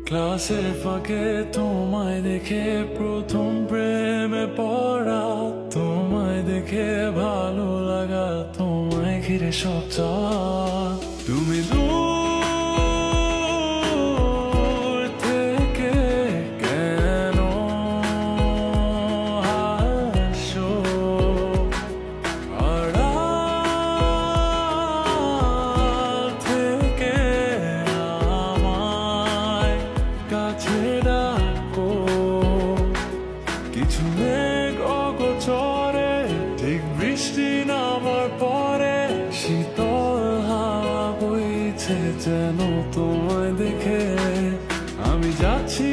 ক্লাসের ফাঁকে তোমায় দেখে প্রথম প্রেমে পড়া, তোমায় দেখে ভালো লাগা, তোমায় ঘিরে সব চাওয়া। তুমি দূর থেকে কেন হাসো, আড়াল থেকে আমায় কাছে ডাকো। কিছু মেঘ অগোচরে ঠিক বৃষ্টি নামার পরে শীতল হাওয়া বইছে যেন তোমায় দেখে। আমি যাচ্ছি